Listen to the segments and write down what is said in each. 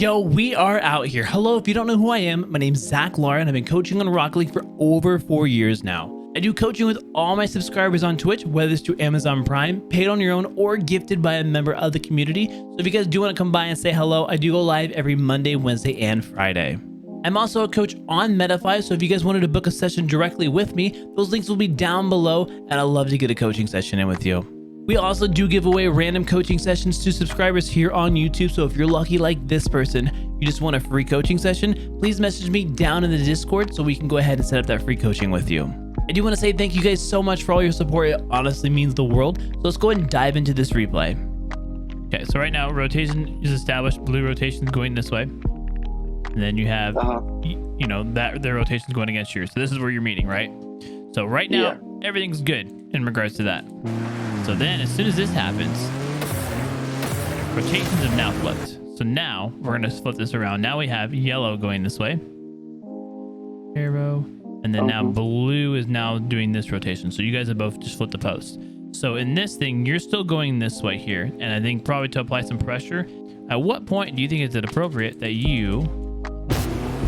Yo, we are out here. Hello, if you don't know who I am, my name's Lara, and I've been coaching on Rocket League for over 4 years now. I do coaching with all my subscribers on Twitch, whether it's through Amazon Prime, paid on your own, or gifted by a member of the community. So if you guys do want to come by and say hello, I do go live every Monday, Wednesday, and Friday. I'm also a coach on Metafy, so if you guys wanted to book a session directly with me, those links will be down below, and I'd love to get a coaching session in with you. We also do give away random coaching sessions to subscribers here on YouTube, so if you're lucky like this person, you just want a free coaching session, please message me down in the Discord so we can go ahead and set up that free coaching with you. I do want to say thank you guys so much for all your support. It honestly means the world. So let's go ahead and dive into this replay. Okay, so right now rotation is established. Blue rotation is going this way. And then you have, you know, that the rotation is going against yours. So this is where you're meeting, right? So right now, everything's good in regards to that. So then as soon as this happens, rotations have now flipped. So now we're going to flip this around. Now we have yellow going this way. Arrow. And then now blue is now doing this rotation. So you guys have both just flipped the post. So in this thing, you're still going this way here. And I think probably to apply some pressure. At what point do you think is it appropriate that you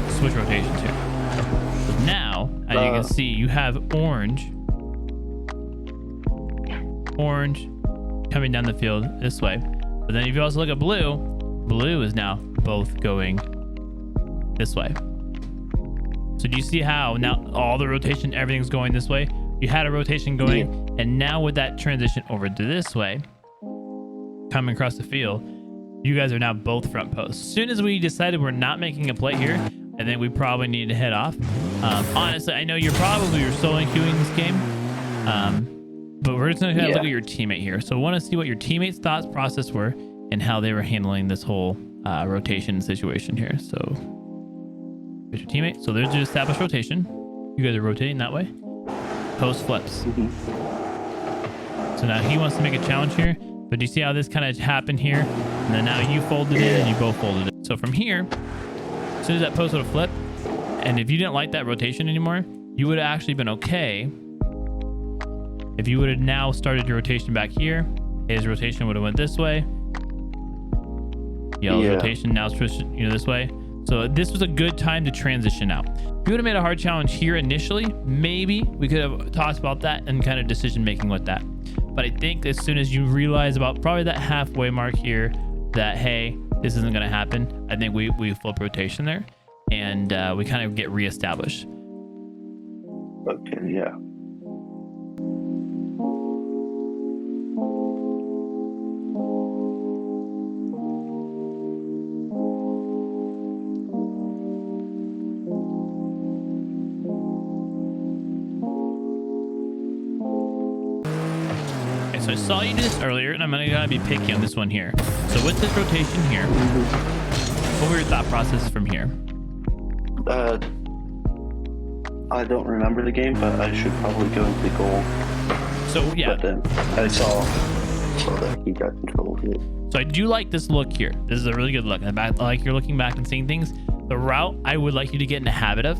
switch rotations here? So now, as you can see, you have orange coming down the field this way. But then if you also look at blue is now both going this way. So do you see how now all the rotation, everything's going this way? You had a rotation going, and now with that transition over to this way, coming across the field, you guys are now both front posts. As soon as we decided we're not making a play here, I think we probably need to head off. Honestly, I know you're solo queuing this game, but we're just gonna kind of look at your teammate here. So I want to see what your teammates' thoughts process were and how they were handling this whole rotation situation here. So here's your teammate. So there's your established rotation. You guys are rotating that way. Post flips. So now he wants to make a challenge here, but do you see how this kind of happened here? And then now you folded it and you both folded it. So from here, as soon as that post would have flipped, and if you didn't like that rotation anymore, you would have actually been okay if you would have now started your rotation back here. His rotation would have went this way. Yellow's rotation now switched, this way. So this was a good time to transition out. If you would have made a hard challenge here initially, maybe we could have talked about that and kind of decision making with that. But I think as soon as you realize about probably that halfway mark here that, hey, this isn't going to happen, I think we flip rotation there and we kind of get reestablished. Okay, yeah. So I saw you do this earlier, and I'm gonna be picky on this one here. So with this rotation here, what were your thought processes from here? I don't remember the game, but I should probably go into the goal. So yeah, but then I saw that he got control of it. So I do like this look here. This is a really good look. I like you're looking back and seeing things. The route I would like you to get in the habit of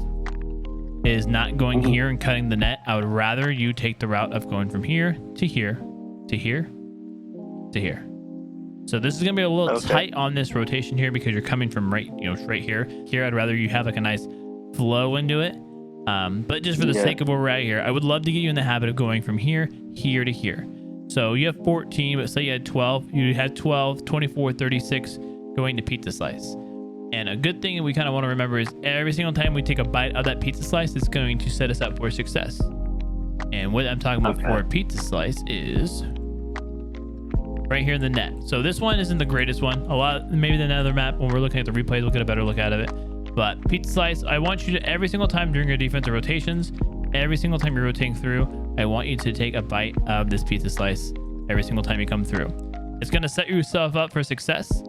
is not going here and cutting the net. I would rather you take the route of going from here to here to here to here. So this is gonna be a little tight on this rotation here because you're coming from right here. Here I'd rather you have like a nice flow into it. But just for the sake of where we're at here, I would love to get you in the habit of going from here to here. So you have 14, but say you had 12. You had 12, 24, 36 going to pizza slice. And a good thing that we kind of want to remember is every single time we take a bite of that pizza slice, it's going to set us up for success. And what I'm talking about for a pizza slice is right here in the net. So this one isn't the greatest one. Maybe the other map, when we're looking at the replays, we'll get a better look out of it. But pizza slice, I want you to, every single time during your defensive rotations, every single time you're rotating through, I want you to take a bite of this pizza slice every single time you come through. It's going to set yourself up for success.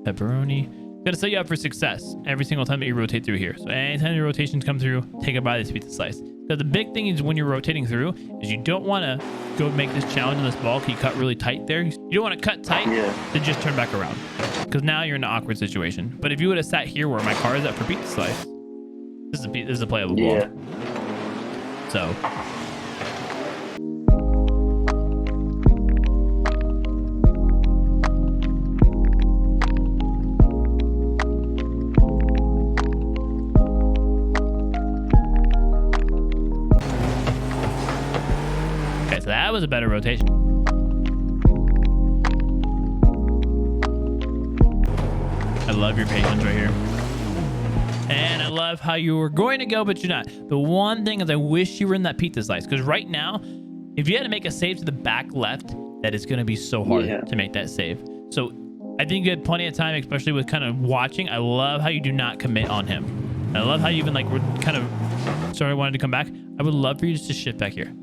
Pepperoni. It's going to set you up for success every single time that you rotate through here. So anytime your rotations come through, take a bite of this pizza slice. Because the big thing is when you're rotating through is you don't want to go make this challenge on this ball. Can you cut really tight there? You don't want to cut tight, then just turn back around. Because now you're in an awkward situation. But if you would have sat here where my car is at for pizza slice, this is a playable ball. So was a better rotation. I love your patience right here. And I love how you were going to go, but you're not. The one thing is I wish you were in that pizza slice, because right now, if you had to make a save to the back left, that is going to be so hard to make that save. So I think you had plenty of time, especially with kind of watching. I love how you do not commit on him. I love how you even like were kind of, sorry, I wanted to come back. I would love for you just to shift back here,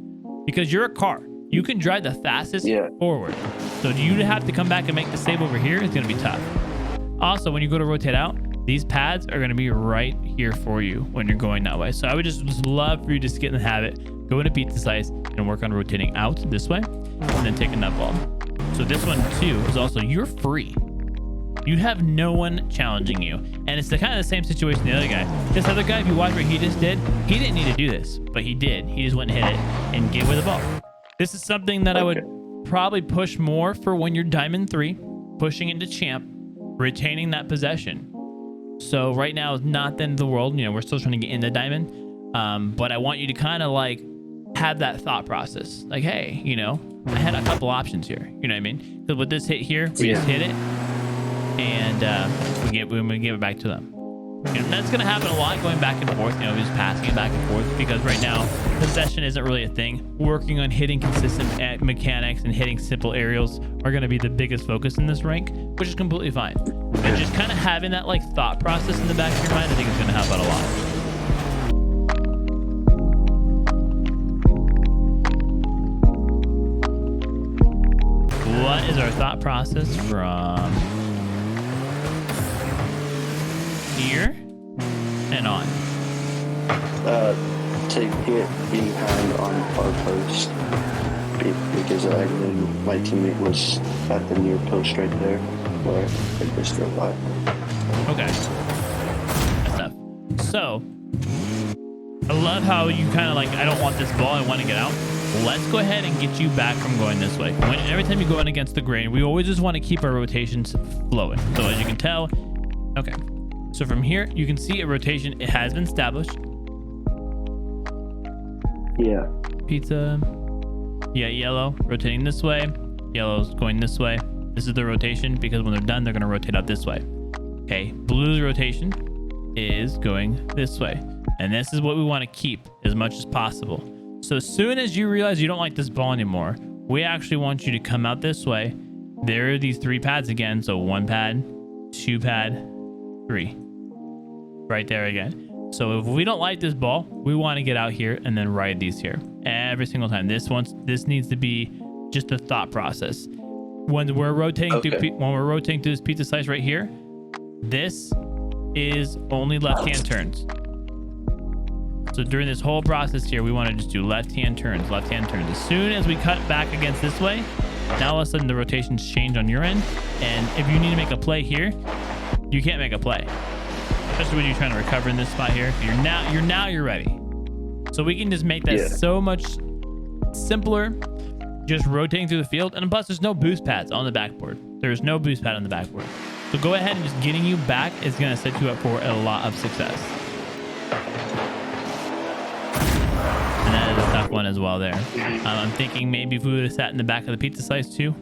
because you're a car. You can drive the fastest forward. So you have to come back and make the save over here. It's going to be tough. Also, when you go to rotate out, these pads are going to be right here for you when you're going that way. So I would just love for you just to get in the habit, go into pizza slice and work on rotating out this way and then take a nut ball. So this one too is also, you're free. You have no one challenging you. And it's the kind of the same situation the other guy. This other guy, if you watch what he just did, he didn't need to do this, but he did. He just went and hit it and gave away the ball. This is something that I would probably push more for when you're Diamond 3, pushing into Champ, retaining that possession. So right now is not the end of the world. You know, we're still trying to get into Diamond. But I want you to kind of like have that thought process. Like, hey, you know, I had a couple options here. You know what I mean? Because with this hit here, we just hit it. And we give it back to them. And that's going to happen a lot going back and forth. You know, just passing it back and forth. Because right now, possession isn't really a thing. Working on hitting consistent mechanics and hitting simple aerials are going to be the biggest focus in this rank, which is completely fine. And just kind of having that like thought process in the back of your mind, I think is going to help out a lot. What is our thought process from here and on? To get behind on our post, because I knew my teammate was at the near post right there where I just drove by. Okay. That's tough. So I love how you kind of like, I don't want this ball, I want to get out. Let's go ahead and get you back from going this way. Every time you go in against the grain, we always just want to keep our rotations flowing. So as you can tell, okay. So from here, you can see a rotation. It has been established. Yeah. Pizza. Yeah, yellow rotating this way. Yellow's going this way. This is the rotation because when they're done, they're going to rotate out this way. Okay. Blue's rotation is going this way. And this is what we want to keep as much as possible. So as soon as you realize you don't like this ball anymore, we actually want you to come out this way. There are these 3 pads again. So 1 pad, 2 pad, 3. Right there again. So if we don't like this ball, we want to get out here and then ride these here every single time. This needs to be just a thought process. When we're rotating through this pizza slice right here, this is only left-hand turns. So during this whole process here, we want to just do left-hand turns, left-hand turns. As soon as we cut back against this way, now all of a sudden the rotations change on your end. And if you need to make a play here, you can't make a play. Especially when you're trying to recover in this spot here. You're ready. So we can just make that so much simpler, just rotating through the field. And plus, there's no boost pads on the backboard. There's no boost pad on the backboard. So go ahead and just getting you back is going to set you up for a lot of success. And that is a tough one as well there. I'm thinking maybe if we would have sat in the back of the pizza slice too.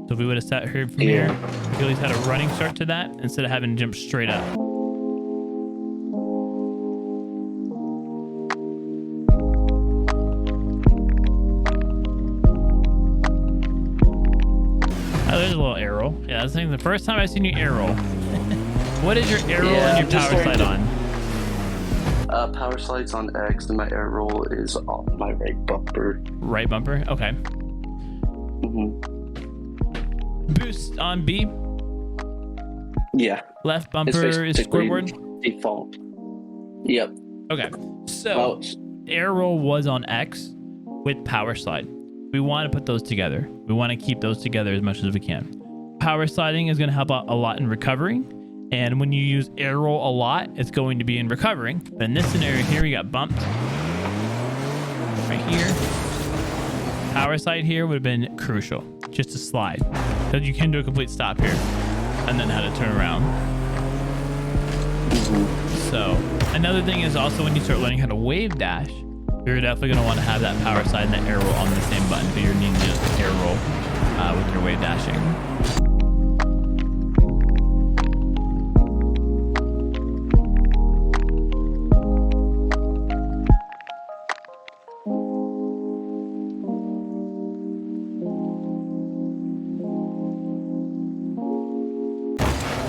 So if we would have sat here from here, we at least had a running start to that instead of having to jump straight up. Oh, there's a little arrow. Yeah, I was thinking the first time I've seen you arrow. What is your arrow and your power slide on? Power slide's on X, and my air roll is on my right bumper. Right bumper? Okay. Boost on B? Yeah. Left bumper is scoreboard? Default. Yep. Okay. So, air roll was on X with power slide. We want to put those together. We want to keep those together as much as we can. Power sliding is going to help out a lot in recovering. And when you use air roll a lot, it's going to be in recovering. But in this scenario here, we got bumped. Right here. Power slide here would have been crucial. Just to slide. Because you can do a complete stop here. And then how to turn around. So, another thing is also when you start learning how to wave dash, You're definitely going to want to have that power slide and that air roll on the same button, but you're needing to just air roll with your wave dashing.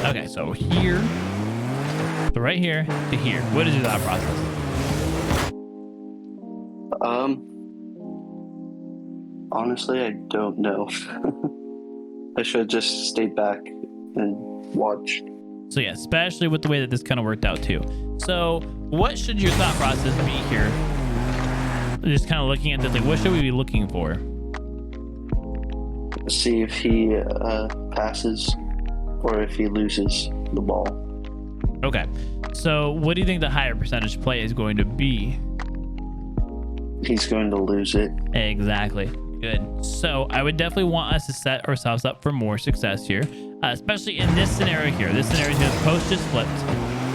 Okay, so here, so right here to here. What is your thought process? Honestly, I don't know. I should have just stayed back and watched. So yeah, especially with the way that this kind of worked out too. So what should your thought process be here? Just kind of looking at this, like, what should we be looking for? See if he passes or if he loses the ball. Okay, so what do you think the higher percentage play is going to be? He's going to lose it. Exactly. Good. So I would definitely want us to set ourselves up for more success here, especially in this scenario here. This scenario is going to post just flipped.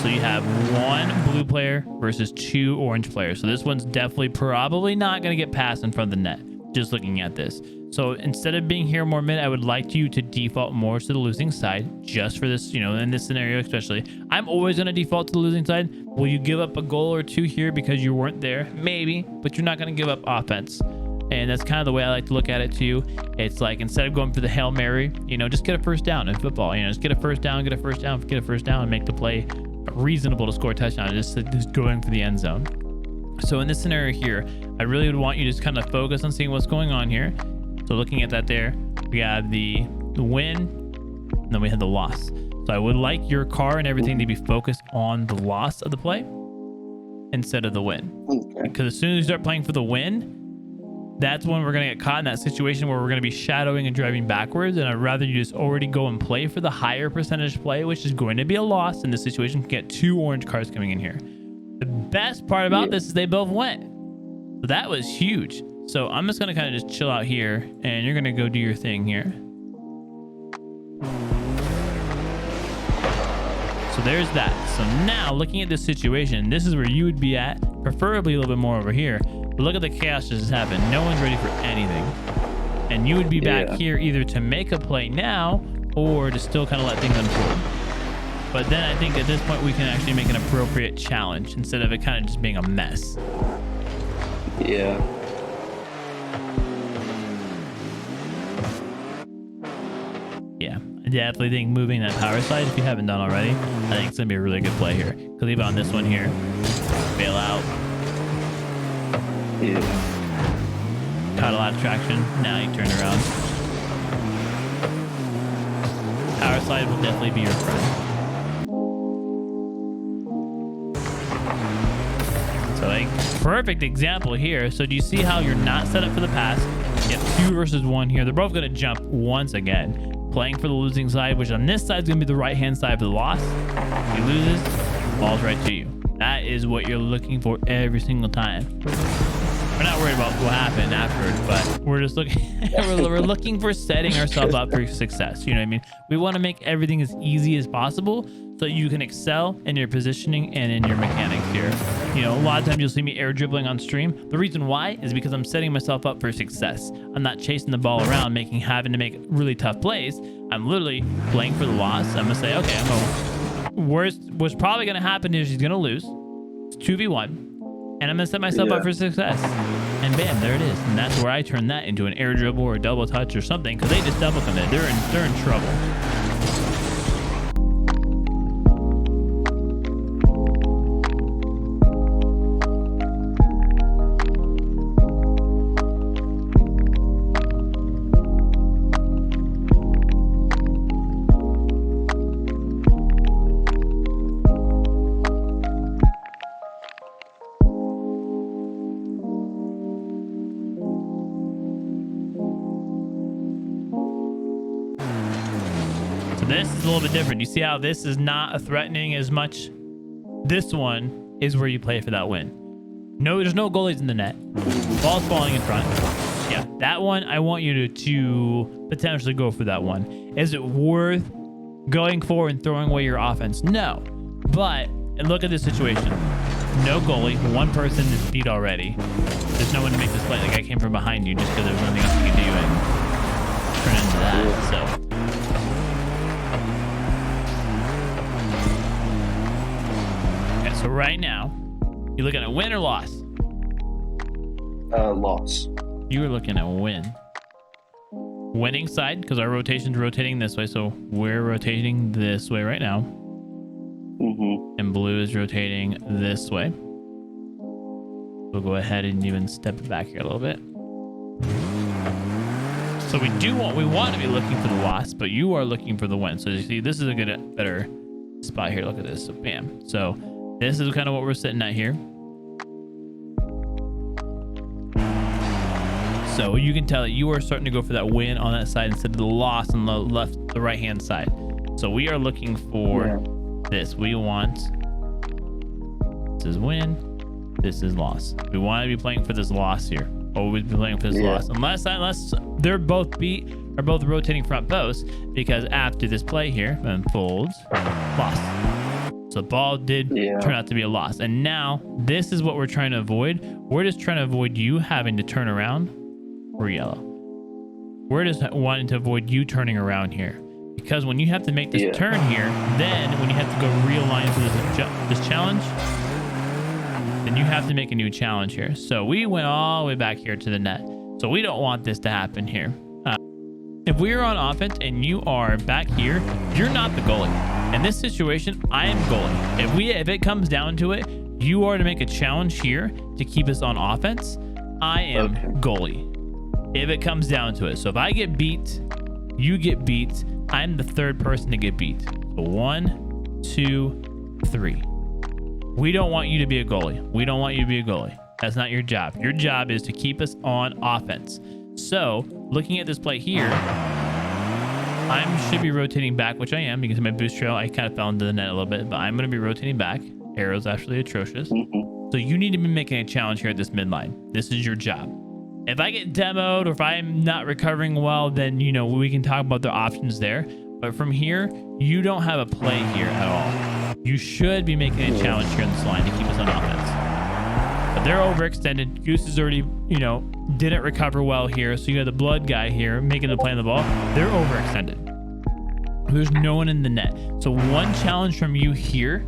So you have one blue player versus two orange players. So this one's definitely probably not going to get past in front of the net, just looking at this. So instead of being here more mid, I would like you to default more to the losing side just for this, you know, in this scenario especially. I'm always going to default to the losing side. Will you give up a goal or two here because you weren't there? Maybe, but you're not going to give up offense. And that's kind of the way I like to look at it too. It's like, instead of going for the Hail Mary, you know, just get a first down in football. You know, just get a first down, get a first down, get a first down, and make the play reasonable to score a touchdown. Just going for the end zone. So in this scenario here, I really would want you to just kind of focus on seeing what's going on here. So looking at that there, we have the win, and then we have the loss. So I would like your car and everything to be focused on the loss of the play instead of the win. Okay. Because as soon as you start playing for the win, that's when we're going to get caught in that situation where we're going to be shadowing and driving backwards. And I'd rather you just already go and play for the higher percentage play, which is going to be a loss in this situation. Get two orange cars coming in here. The best part about this is they both went. So that was huge. So I'm just going to kind of just chill out here, and you're going to go do your thing here. So there's that. So now looking at this situation, this is where you would be at, preferably a little bit more over here. But look at the chaos that just happened. No one's ready for anything. And you would be back here either to make a play now or to still kind of let things unfold. But then I think at this point we can actually make an appropriate challenge instead of it kind of just being a mess. Yeah. Yeah, I definitely think moving that power slide, if you haven't done already, I think it's going to be a really good play here. Because even on this one here, bail out. Yeah. Caught a lot of traction. Now you turn around. Power slide will definitely be your friend. So like, perfect example here. So do you see how you're not set up for the pass? You have 2 versus 1 here. They're both going to jump once again. Playing for the losing side, which on this side is going to be the right-hand side for the loss. If he loses, ball's right to you. That is what you're looking for every single time. We're not worried about what happened afterwards, but we're just looking we're looking for setting ourselves up for success. You know what I mean? We want to make everything as easy as possible so you can excel in your positioning and in your mechanics here. You know, a lot of times you'll see me air dribbling on stream. The reason why is because I'm setting myself up for success. I'm not chasing the ball around, having to make really tough plays. I'm literally playing for the loss. I'm gonna say, okay, what's probably gonna happen is he's gonna lose. It's 2v1. And I'm going to set myself up for success. And bam, there it is. And that's where I turn that into an air dribble or a double touch or something, because they just double commit. They're in trouble. This is a little bit different. You see how this is not a threatening as much? This one is where you play for that win. No, there's no goalies in the net. Ball's falling in front. Yeah, that one, I want you to potentially go for that one. Is it worth going for and throwing away your offense? No. But look at this situation. no goalie. One person is beat already. There's no one to make this play. The guy came from behind you just because there was nothing else you could do and turn into that. So. Okay, so right now, you looking at win or loss? Loss. You were looking at win. Winning side, because our rotation's rotating this way, so we're rotating this way right now. And blue is rotating this way. We'll go ahead and even step it back here a little bit. So we want to be looking for the loss, but you are looking for the win. So you see, this is a better spot here. Look at this. So bam. So this is kind of what we're sitting at here. So you can tell that you are starting to go for that win on that side instead of the loss on the right hand side. So we are looking for this. We want, this is win, this is loss. We want to be playing for this loss here. Always be playing for this loss. Unless they're both rotating front posts, because after this play here unfolds, loss. So the ball did turn out to be a loss. And now this is what we're trying to avoid. We're just trying to avoid you having to turn around. Or yellow. We're just wanting to avoid you turning around here, because when you have to make this turn here, then when you have to go realign to this challenge, then you have to make a new challenge here. So we went all the way back here to the net. So we don't want this to happen here. If we're on offense and you are back here, you're not the goalie. In this situation, I am goalie. If it comes down to it, you are to make a challenge here to keep us on offense. I am goalie. If it comes down to it. So if I get beat, you get beat. I'm the third person to get beat. So 1, 2, 3. We don't want you to be a goalie. We don't want you to be a goalie. That's not your job. Your job is to keep us on offense. So looking at this play here, I should be rotating back, which I am, because my boost trail, I kind of fell into the net a little bit, but I'm going to be rotating back. Arrow's actually atrocious. So you need to be making a challenge here at this midline. This is your job. If I get demoed or if I'm not recovering well, then, you know, we can talk about the options there. But from here, you don't have a play here at all. You should be making a challenge here on this line to keep us on offense. But they're overextended. Goose is already, you know, didn't recover well here. So you got the blood guy here making the play on the ball. They're overextended. There's no one in the net. So one challenge from you here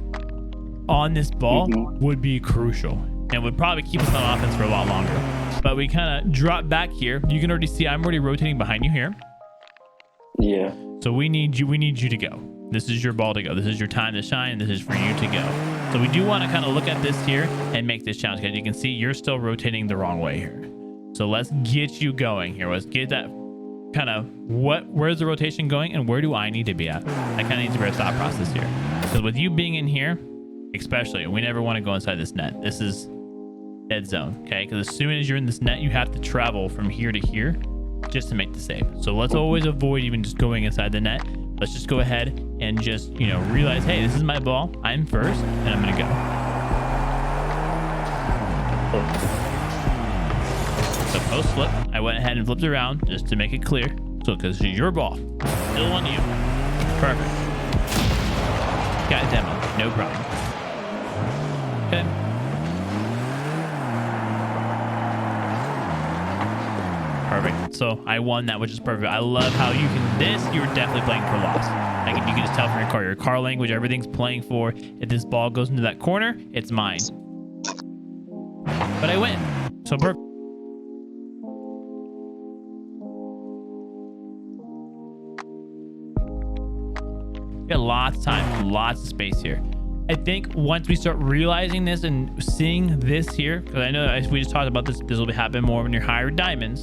on this ball would be crucial and would probably keep us on offense for a lot longer. But we kind of drop back here. You can already see I'm already rotating behind you here. Yeah. So we need you to go. This is your ball to go. This is your time to shine. This is for you to go. So we do want to kind of look at this here and make this challenge, because you can see you're still rotating the wrong way here. So let's get you going here. Let's get that kind of where's the rotation going and where do I need to be at? I kind of need to be a thought process here. Because with you being in here, especially, we never want to go inside this net. This is dead zone, okay? Because as soon as you're in this net, you have to travel from here to here just to make the save. So let's always avoid even just going inside the net. Let's just go ahead and just, you know, realize, hey, this is my ball. I'm first, and I'm gonna go. So post flip, I went ahead and flipped around just to make it clear. So because it's your ball, still on you. Perfect. Got a demo, no problem. Okay. Perfect. So I won that, which is perfect. I love how you can, you're definitely playing for loss. Like, you can just tell from your car language, everything's playing for, if this ball goes into that corner, it's mine. But I win. So perfect. We got lots of time, lots of space here. I think once we start realizing this and seeing this here, because I know we just talked about this will happen more when you're higher diamonds.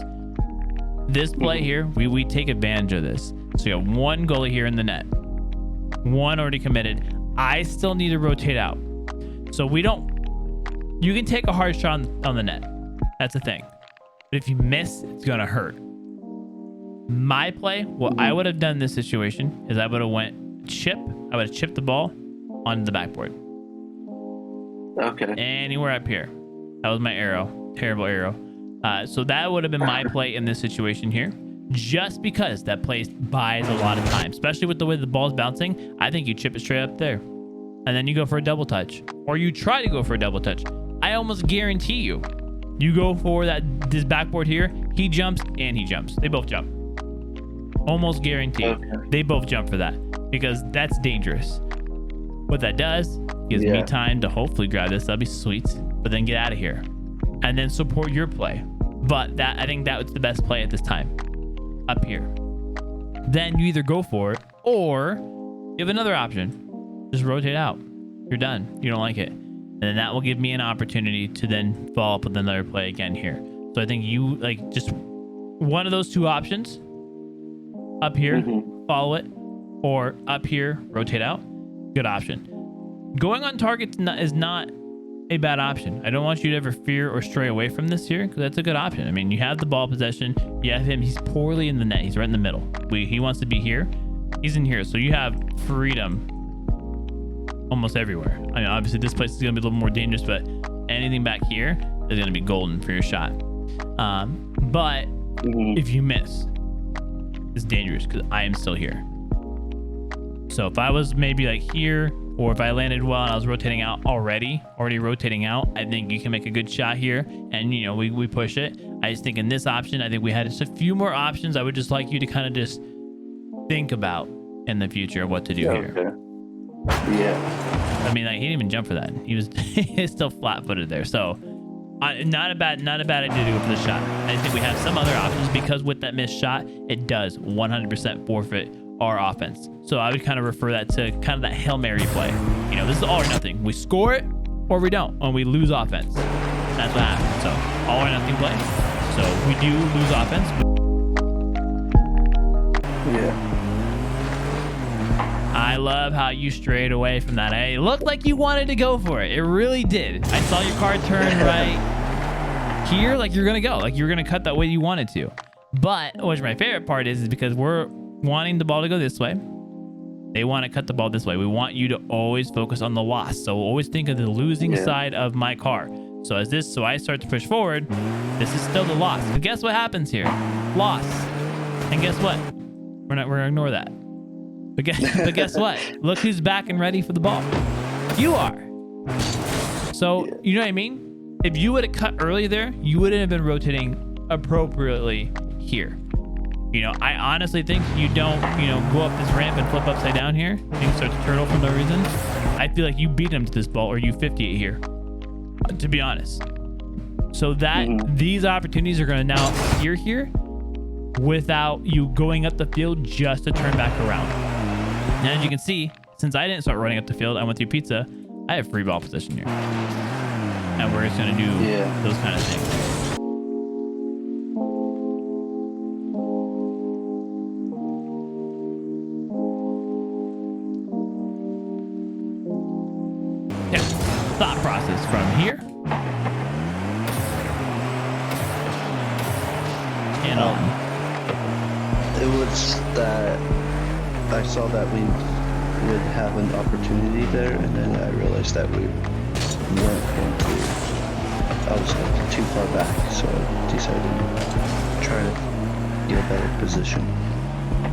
This play here, we take advantage of this. So you have one goalie here in the net, one already committed. I still need to rotate out. So you can take a hard shot on the net. That's the thing. But if you miss, it's going to hurt. My play, what I would have done in this situation is I would have went chip. I would have chipped the ball onto the backboard. Okay. Anywhere up here. That was my arrow. Terrible arrow. So that would have been my play in this situation here. Just because that play buys a lot of time, especially with the way the ball's bouncing. I think you chip it straight up there. and then you go for a double touch, or you try to go for a double touch. I almost guarantee you go for this backboard here, he jumps and he jumps. They both jump. Almost guaranteed. Okay. They both jump for that because that's dangerous. What that does gives me time to hopefully grab this. That'll be sweet. But then get out of here and then support your play. But I think that was the best play at this time. Up here. Then you either go for it or you have another option. Just rotate out. You're done. You don't like it. And then that will give me an opportunity to then follow up with another play again here. So I think you like just one of those two options. Up here, follow it, or up here, rotate out. Good option. Going on target is not a bad option. I don't want you to ever fear or stray away from this here because that's a good option. I mean, you have the ball possession. You have him. He's poorly in the net. He's right in the middle. He wants to be here. He's in here. So you have freedom almost everywhere. I mean, obviously this place is going to be a little more dangerous, but anything back here is going to be golden for your shot. But if you miss, it's dangerous because I am still here. So if I was maybe like here, or if I landed well and I was rotating out already rotating out, I think you can make a good shot here. And, you know, we push it. I just think in this option, I think we had just a few more options. I would just like you to kind of just think about in the future of what to do here. Okay. Yeah. I mean, like, he didn't even jump for that. He was he's still flat-footed there. So not a bad idea to go for the shot. I think we have some other options because with that missed shot, it does 100% forfeit our offense. So I would kind of refer that to kind of that Hail Mary play. You know, this is all or nothing. We score it or we don't, and we lose offense. That's what happens. So all or nothing play. So we do lose offense. Yeah. I love how you strayed away from that. It looked like you wanted to go for it. It really did. I saw your car turn right here, like you're gonna go, like you're gonna cut that way you wanted to. But which my favorite part is because we're wanting the ball to go this way. They want to cut the ball this way. We want you to always focus on the loss. So always think of the losing side of my car. So so I start to push forward, this is still the loss. But guess what happens here? Loss. And guess what? We're gonna ignore that. But guess what? Look who's back and ready for the ball. You are. So you know what I mean? If you would have cut early there, you wouldn't have been rotating appropriately here. You know, I honestly think you don't, go up this ramp and flip upside down here. Things start to turtle for no reason. I feel like you beat him to this ball or you 50 it here, to be honest. So these opportunities are going to now appear here without you going up the field just to turn back around. And as you can see, since I didn't start running up the field, I went through pizza, I have free ball position here. And we're just going to do those kind of things. Thought process from here and on. It was that I saw that we would have an opportunity there, and then I realized that we weren't going to. I was too far back, so I decided to try to get a better position.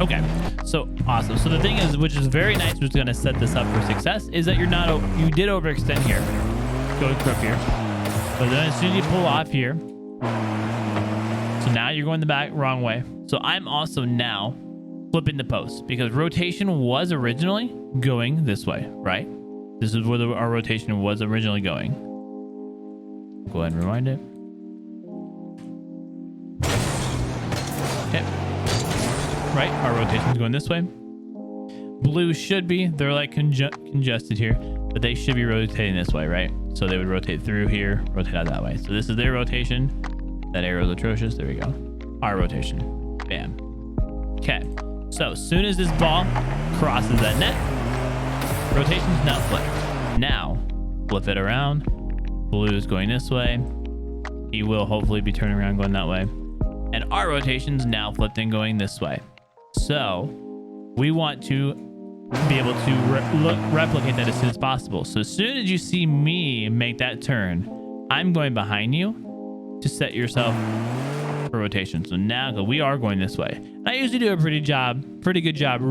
Okay, so awesome. So the thing is, which is very nice, which is going to set this up for success, is that you did overextend here, going up here, but then as soon as you pull off here, so now you're going the back wrong way. So I'm also now flipping the post because rotation was originally going this way, right? This is where our rotation was originally going. Go ahead and rewind it. Okay. Right, our rotation's going this way. Blue should be, they're like congested here, but they should be rotating this way, right? So they would rotate through here, rotate out that way. So this is their rotation. That arrow is atrocious. There we go. Our rotation. Bam. Okay. So as soon as this ball crosses that net, rotation's now flipped. Now, flip it around. Blue is going this way. He will hopefully be turning around going that way. And our rotation's now flipped and going this way. So we want to be able to replicate that as soon as possible. So as soon as you see me make that turn, I'm going behind you to set yourself for rotation. So now we are going this way. I usually do a pretty good job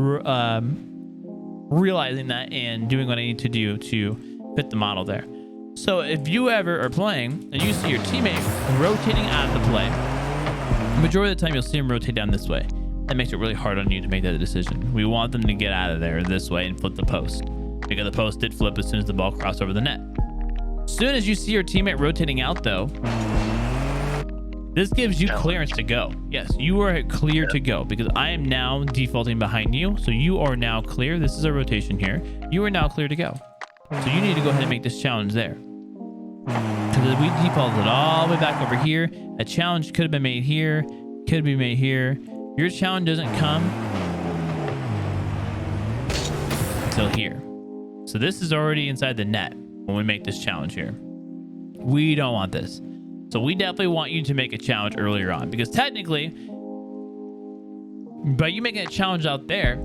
realizing that and doing what I need to do to fit the model there. So if you ever are playing and you see your teammate rotating out of the play, the majority of the time you'll see him rotate down this way. That makes it really hard on you to make that decision. We want them to get out of there this way and flip the post, because the post did flip as soon as the ball crossed over the net. As soon as you see your teammate rotating out though, this gives you clearance to go. Yes, you are clear to go because I am now defaulting behind you. So you are now clear. This is a rotation here. You are now clear to go. So you need to go ahead and make this challenge there. Because we defaulted all the way back over here. A challenge could have been made here, could be made here. Your challenge doesn't come until here. So this is already inside the net when we make this challenge here. We don't want this. So we definitely want you to make a challenge earlier on, because technically, by you making a challenge out there,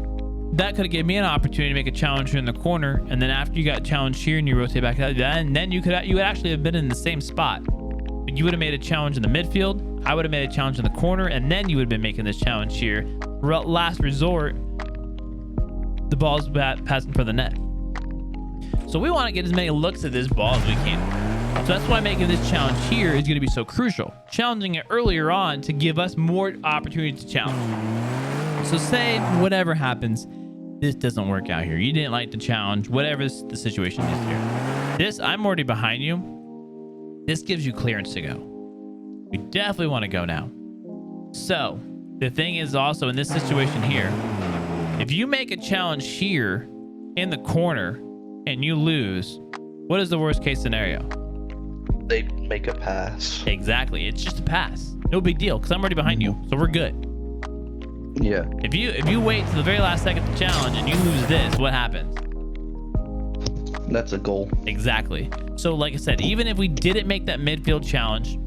that could have given me an opportunity to make a challenge here in the corner. And then after you got challenged here and you rotate back out, then you would actually have been in the same spot. You would have made a challenge in the midfield. I would have made a challenge in the corner, and then you would have been making this challenge here. Last resort, the ball's passing for the net. So we want to get as many looks at this ball as we can. So that's why making this challenge here is going to be so crucial. Challenging it earlier on to give us more opportunity to challenge. So say whatever happens, this doesn't work out here. You didn't like the challenge, whatever the situation is here. This, I'm already behind you. This gives you clearance to go. We definitely want to go now. So the thing is also in this situation here, if you make a challenge here in the corner and you lose, what is the worst case scenario? They make a pass. Exactly. It's just a pass. No big deal, because I'm already behind you, so we're good. Yeah. If you wait to the very last second to challenge and you lose this, what happens? That's a goal. Exactly. So like I said, even if we didn't make that midfield challenge,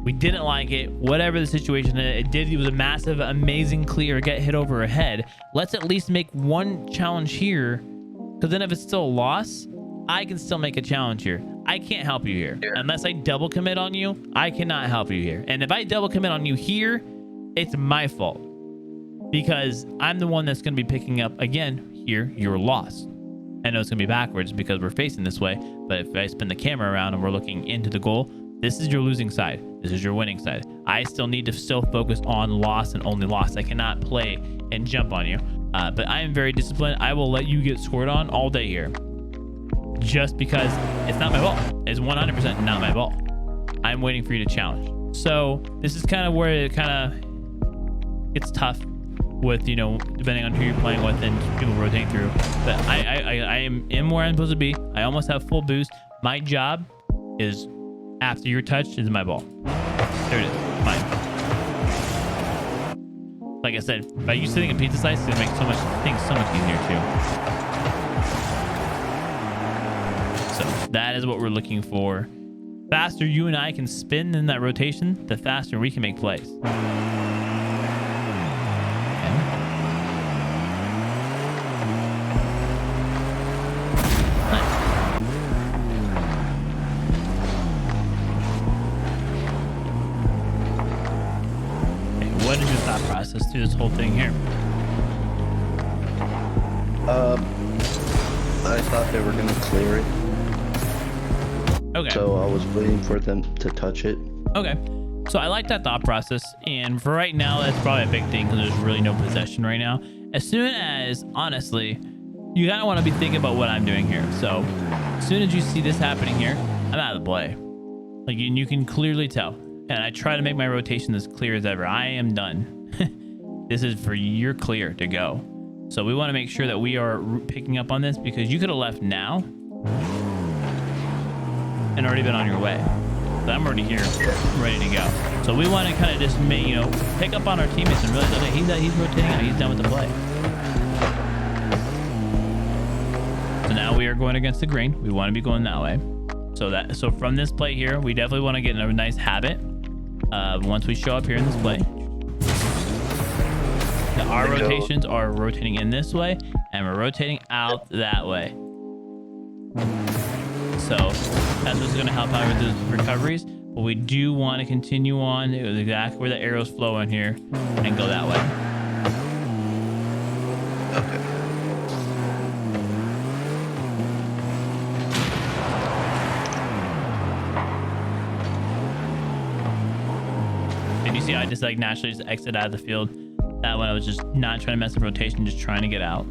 we didn't like it, whatever the situation it was a massive, amazing clear, get hit over our head. Let's at least make one challenge here, because then if it's still a loss, I can still make a challenge here. I can't help you here. Unless I double commit on you, I cannot help you here. And if I double commit on you here, it's my fault, because I'm the one that's going to be picking up again here your loss. I know it's going to be backwards because we're facing this way, but if I spin the camera around and we're looking into the goal, this is your losing side. This is your winning side. I still need to focus on loss and only loss. I cannot play and jump on you. But I am very disciplined. I will let you get scored on all day here, just because it's not my ball. It's 100% not my ball. I'm waiting for you to challenge. So this is kind of where it kind of gets tough with, you know, depending on who you're playing with and people rotating through. But I am in where I'm supposed to be. I almost have full boost. My job is, after your touch, is my ball. There it is. Mine. Like I said, by you sitting in pizza slice, it's gonna make things so much easier too. So that is what we're looking for. Faster you and I can spin in that rotation, the faster we can make plays. What is your thought process through this whole thing here? I thought they were going to clear it. Okay. So I was waiting for them to touch it. Okay. So I like that thought process. And for right now, that's probably a big thing because there's really no possession right now. As soon as, honestly, you kind of want to be thinking about what I'm doing here. So as soon as you see this happening here, I'm out of the play. Like you can clearly tell. And I try to make my rotation as clear as ever. I am done. This is for you're clear to go. So we want to make sure that we are picking up on this, because you could have left now and already been on your way. So I'm already here, ready to go. So we want to kind of just make, pick up on our teammates and realize, okay, he's rotating out. He's done with the play. So now we are going against the grain. We want to be going that way. So from this play here, we definitely want to get in a nice habit. Once we show up here in this play, our rotations are rotating in this way, and we're rotating out that way. So that's what's going to help out with those recoveries. But we do want to continue on exactly where the arrows flow in here and go that way. Okay. see, I just like naturally just exit out of the field. That one I was just not trying to mess with rotation, just trying to get out.